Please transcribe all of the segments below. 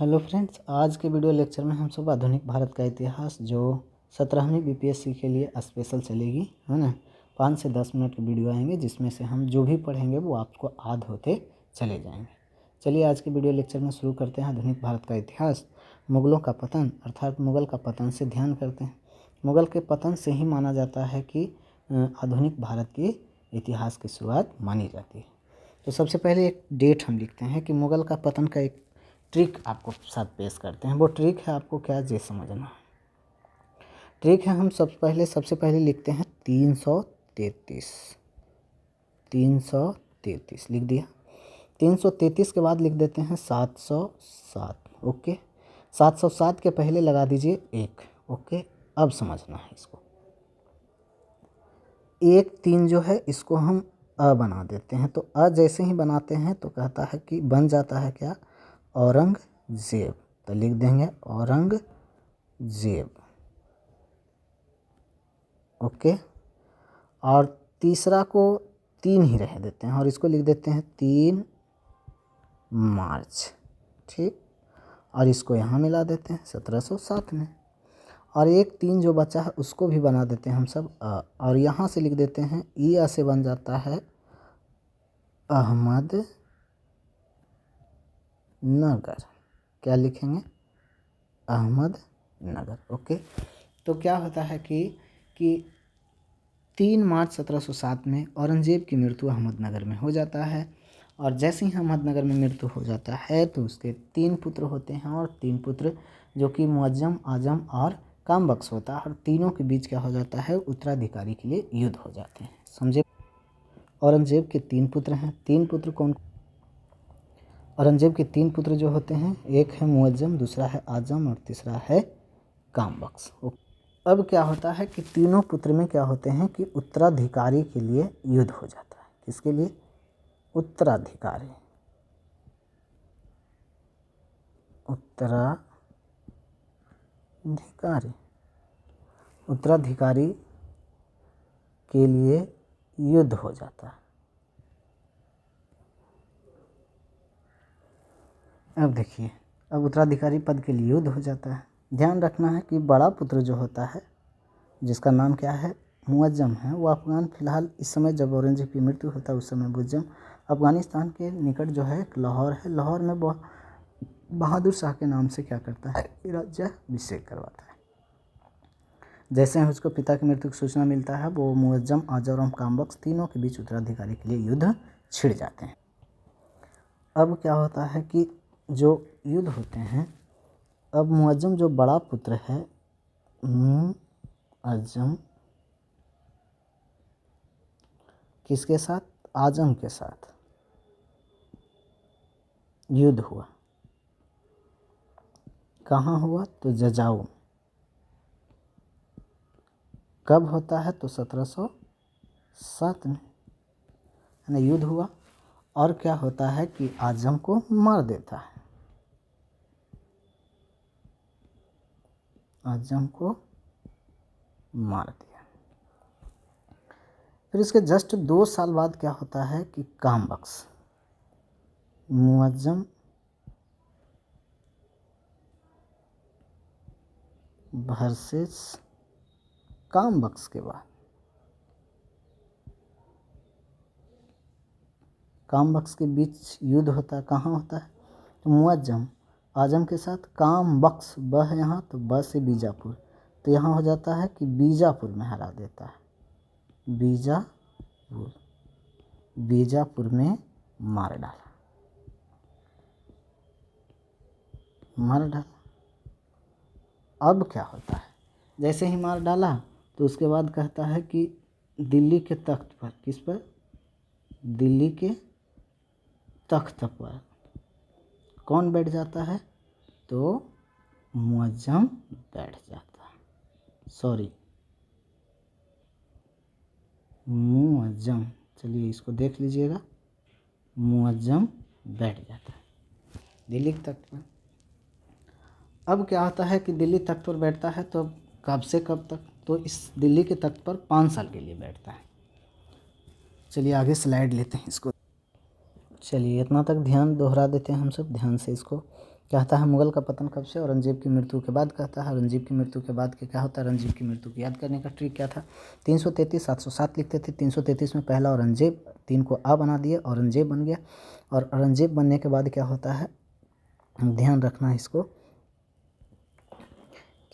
Hello friends, आज के video lecture में हम सब आधुनिक भारत का इतिहास जो 17वीं बीपीएससी के लिए स्पेशल चलेगी, है ना। 5 से 10 मिनट के वीडियो आएंगे जिसमें से हम जो भी पढ़ेंगे वो आपको याद होते चले जाएंगे। चलिए आज के वीडियो लेक्चर में शुरू करते हैं आधुनिक भारत का इतिहास। मुगलों का पतन अर्थात मुगल का पतन से ध्यान करते हैं। मुगल के पतन से ही माना जाता है कि आधुनिक भारत के इतिहास की शुरुआत मानी जाती है। तो सबसे पहले एक डेट हम लिखते हैं कि मुगल का पतन का एक ट्रिक आपको साथ पेश करते हैं। वो ट्रिक है आपको क्या ये समझना। ट्रिक है हम सबसे पहले लिखते हैं 333 लिख दिया। 333 के बाद लिख देते हैं 707। ओके, 707 के पहले लगा दीजिए 1। ओके, अब समझना है इसको। 1 3 जो है इसको हम अ बना देते हैं। तो अ जैसे ही बनाते हैं तो कहता है कि बन जाता है क्या, औरंगजेब। तो लिख देंगे औरंगजेब। ओके, और तीसरा को 3 ही रह देते हैं और इसको लिख देते हैं 3 मार्च। ठीक, और इसको यहाँ मिला देते हैं 1707 में। और 1 3 जो बचा है उसको भी बना देते हैं हम सब अ, और यहाँ से लिख देते हैं ई अ से बन जाता है अहमद नगर। क्या लिखेंगे, अहमद नगर। ओके, तो क्या होता है कि 3 मार्च 1707 में औरंगजेब की मृत्यु अहमदनगर में हो जाता है। और जैसे ही अहमदनगर में मृत्यु हो जाता है तो उसके 3 पुत्र होते हैं, और 3 पुत्र जो कि मुअज्जम, आजम और कामबख्श होता है। और तीनों के बीच क्या हो जाता है, उत्तराधिकारी के लिए युद्ध हो जाते हैं। समझे। औरंगजेब के 3 पुत्र हैं। 3 पुत्र कौन? औरंगजेब के 3 पुत्र जो होते हैं, एक है मुअज्जम, दूसरा है आजम और तीसरा है कामबख्श। अब क्या होता है कि तीनों पुत्र में क्या होते हैं कि उत्तराधिकारी के लिए युद्ध हो जाता है। किसके लिए? उत्तराधिकारी। उत्तराधिकारी के लिए युद्ध हो जाता है। अब देखिए, अब उत्तराधिकारी पद के लिए युद्ध हो जाता है। ध्यान रखना है कि बड़ा पुत्र जो होता है, जिसका नाम क्या है, मुअज्जम है, वो अफगान, फिलहाल इस समय जब औरंगजेब की मृत्यु होता है उस समय मुअज्जम अफगानिस्तान के निकट जो है लाहौर है। लाहौर में बहादुर शाह के नाम से क्या करता है, राज्याभिषेक करवाता है। जैसे ही उसको पिता की मृत्यु की सूचना मिलता है, वो मुअज्जम, आजम और कामबख्श तीनों के बीच उत्तराधिकारी के लिए युद्ध छिड़ जाते हैं। अब क्या होता है कि जो युद्ध होते हैं, अब मुअज्जम जो बड़ा पुत्र है, मुअज्जम किसके साथ? आजम के साथ युद्ध हुआ। कहाँ हुआ? तो जजाऊ। कब होता है? तो 1707 में, है ना, युद्ध हुआ। और क्या होता है कि आजम को मार देता है। आजम को मार दिया। फिर इसके जस्ट 2 साल बाद क्या होता है कि कामबख्श, मुअज्जम वर्सेस कामबख्श के बाद कामबख्श के बीच युद्ध होता है। कहाँ होता है? तो मुअज्जम आजम के साथ कामबख्श, ब है यहाँ तो ब से बीजापुर, तो यहाँ हो जाता है कि बीजापुर में हरा देता है। बीजापुर में मार डाला। अब क्या होता है, जैसे ही मार डाला तो उसके बाद कहता है कि दिल्ली के तख्त पर, किस पर? दिल्ली के तख्त पर कौन बैठ जाता है? तो मुअज्जम बैठ जाता है। मुअज्जम, चलिए इसको देख लीजिएगा, मुअज्जम बैठ जाता है दिल्ली के तख्त पर। अब क्या होता है कि दिल्ली तख्त पर बैठता है, तो कब से कब तक? तो इस दिल्ली के तख्त पर 5 साल के लिए बैठता है। चलिए आगे स्लाइड लेते हैं इसको। चलिए इतना तक ध्यान दोहरा देते हैं हम सब ध्यान से इसको। कहता है मुगल का पतन कब से, औरंगजेब की मृत्यु के बाद। कहता है औरंगजेब की मृत्यु के बाद क्या होता है, औरंगजेब की मृत्यु को याद करने का ट्रिक क्या था, 333 707 लिखते थे। 333 में पहला औरंगजेब, 3 को आ बना दिए, औरंगजेब बन गया। और औरंगजेब बनने के बाद क्या होता है, ध्यान रखना इसको,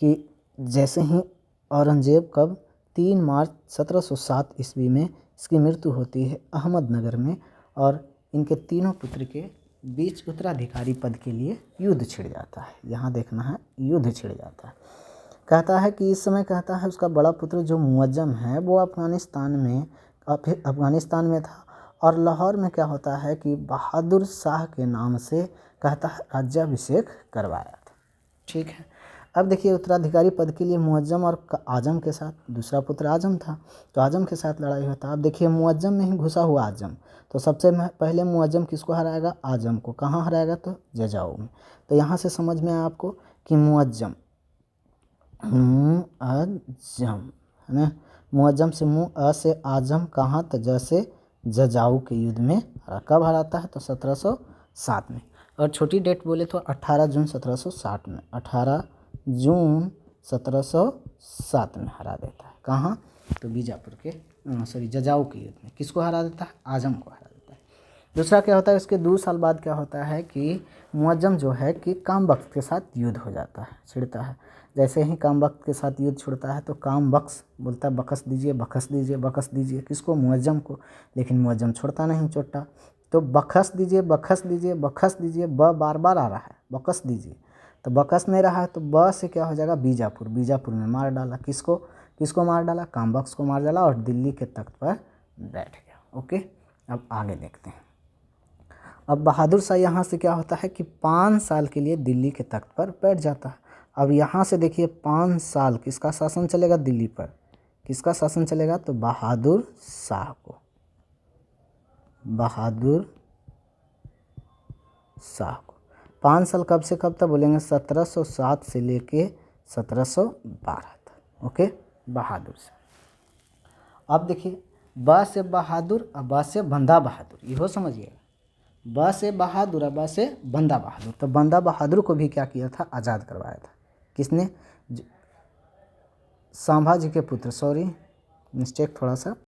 कि जैसे ही औरंगजेब कब 3 मार्च 1707 ईस्वी में इसकी मृत्यु होती है अहमदनगर में, और इनके तीनों पुत्र के बीच उत्तराधिकारी पद के लिए युद्ध छिड़ जाता है। यहाँ देखना है, युद्ध छिड़ जाता है। कहता है कि इस समय कहता है उसका बड़ा पुत्र जो मुअज्जम है वो अफगानिस्तान में था, और लाहौर में क्या होता है कि बहादुर शाह के नाम से कहता है राज्याभिषेक करवाया था। ठीक है, अब देखिए उत्तराधिकारी पद के लिए मुअज्जम और आजम के साथ, दूसरा पुत्र आजम था तो आजम के साथ लड़ाई होता है। अब देखिए मुअज्जम में ही घुसा हुआ आजम, तो सबसे पहले मुअज्जम किसको हराएगा, आजम को। कहाँ हराएगा, तो जजाऊ में। तो यहाँ से समझ में आया आपको कि मुअज्जम है ना, मुअज्जम से अ से आजम कहाँ, तो जैसे जजाऊ के युद्ध में कब हराता है, तो 1707 में। और छोटी डेट बोले तो 18 जून 1760 में, 18 जून 1707 में हरा देता है। कहाँ, तो बीजापुर के जजाऊ के युद्ध में। किसको हरा देता है, आजम को हरा देता है। दूसरा क्या होता है, इसके 2 साल बाद क्या होता है कि मुअज्जम जो है कि कामबख्श के साथ युद्ध हो जाता है, छिड़ता है। जैसे ही कामबख्श के साथ युद्ध छुड़ता है तो कामबख्श बोलता है बख्श दीजिए बख्श दीजिए बख्श दीजिए, किसको, मुअज्जम को। लेकिन मुअज्जम छोड़ता नहीं चोट्टा, तो बख्श दीजिए बख्श दीजिए बख्श दीजिए, बार बार आ रहा है, बख्श दीजिए, तो बकस नहीं रहा है, तो ब से क्या हो जाएगा, बीजापुर। बीजापुर में मार डाला, किसको मार डाला, कामबख्श को मार डाला, और दिल्ली के तख्त पर बैठ गया। ओके, अब आगे देखते हैं। अब बहादुर शाह यहाँ से क्या होता है कि 5 साल के लिए दिल्ली के तख्त पर बैठ जाता है। अब यहाँ से देखिए 5 साल किसका शासन चलेगा दिल्ली पर, किसका शासन चलेगा, तो बहादुर शाह को, बहादुर शाह को। 5 साल कब से कब तक बोलेंगे, 1707 से लेके 1712 तक। ओके, बहादुर से। अब देखिए ब से बहादुर और ब से बंदा बहादुर, इहो समझिएगा, ब से बहादुर और ब से बंदा बहादुर। तो बंदा बहादुर को भी क्या किया था, आज़ाद करवाया था। किसने, संभाजी के पुत्र, सॉरी मिस्टेक थोड़ा सा